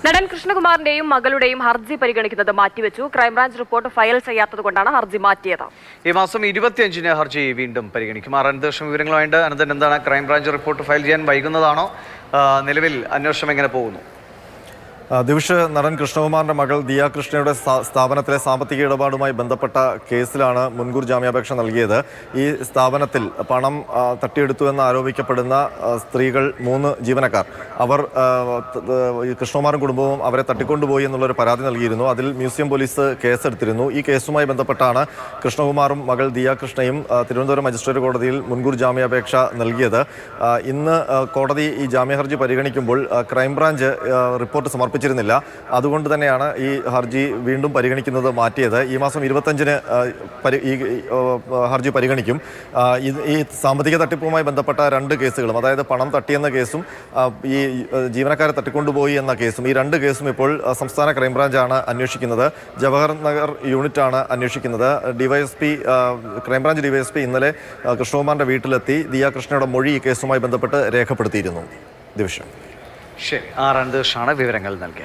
നടൻ കൃഷ്ണകുമാറിന്റെയും മകളുടെയും ഹർജി പരിഗണിക്കുന്നത് മാറ്റിവെച്ചു. ക്രൈംബ്രാഞ്ച് റിപ്പോർട്ട് ഫയൽ ചെയ്യാത്തതുകൊണ്ടാണ് ഹർജി മാറ്റിയത്. ഈ മാസം 25-ന് ഹർജി വീണ്ടും പരിഗണിക്കും. അനന്തകൃഷ്ണൻ വിവരങ്ങളുമായിട്ട്. അനന്തൻ, എന്താണ് ക്രൈംബ്രാഞ്ച് റിപ്പോർട്ട് ഫയൽ ചെയ്യാൻ വൈകുന്നതാണോ? നിലവിൽ അന്വേഷണം എങ്ങനെ പോകുന്നു? ദിവിഷ്, നടൻ കൃഷ്ണകുമാറിന്റെ മകൾ ദിയ കൃഷ്ണയുടെ സ്ഥാപനത്തിലെ സാമ്പത്തിക ഇടപാടുമായി ബന്ധപ്പെട്ട കേസിലാണ് മുൻകൂർ ജാമ്യാപേക്ഷ നൽകിയത്. ഈ സ്ഥാപനത്തിൽ പണം തട്ടിയെടുത്തു എന്ന് ആരോപിക്കപ്പെടുന്ന സ്ത്രീകൾ 3 ജീവനക്കാർ, അവർ കൃഷ്ണകുമാറും കുടുംബവും അവരെ തട്ടിക്കൊണ്ടുപോയി എന്നുള്ളൊരു പരാതി നൽകിയിരുന്നു. അതിൽ മ്യൂസിയം പോലീസ് കേസെടുത്തിരുന്നു. ഈ കേസുമായി ബന്ധപ്പെട്ടാണ് കൃഷ്ണകുമാറും മകൾ ദിയ കൃഷ്ണയും തിരുവനന്തപുരം മജിസ്ട്രേറ്റ് കോടതിയിൽ മുൻകൂർ ജാമ്യാപേക്ഷ നൽകിയത്. ഇന്ന് കോടതി ഈ ജാമ്യഹർജി പരിഗണിക്കുമ്പോൾ ക്രൈംബ്രാഞ്ച് റിപ്പോർട്ട് സമർപ്പിച്ചിരുന്നില്ല. അതുകൊണ്ട് തന്നെയാണ് ഈ ഹർജി വീണ്ടും പരിഗണിക്കുന്നത് മാറ്റിയത്. ഈ മാസം 25-ന് ഈ ഹർജി പരിഗണിക്കും. ഈ സാമ്പത്തിക തട്ടിപ്പുമായി ബന്ധപ്പെട്ട 2 കേസുകളും, അതായത് പണം തട്ടിയെന്ന കേസും ഈ ജീവനക്കാരെ തട്ടിക്കൊണ്ടുപോയി എന്ന കേസും, ഈ 2 കേസും ഇപ്പോൾ സംസ്ഥാന ക്രൈംബ്രാഞ്ചാണ് അന്വേഷിക്കുന്നത്. ജവഹർ നഗർ യൂണിറ്റാണ് അന്വേഷിക്കുന്നത്. ക്രൈംബ്രാഞ്ച് ഡിവൈഎസ്പി ഇന്നലെ കൃഷ്ണകുമാറിന്റെ വീട്ടിലെത്തി ദിയ കൃഷ്ണയുടെ മൊഴി ഈ കേസുമായി ബന്ധപ്പെട്ട് രേഖപ്പെടുത്തിയിരുന്നു. ദിവിഷം. ശരി, അനന്തകൃഷ്ണനാണ് വിവരങ്ങൾ നൽകിയത്.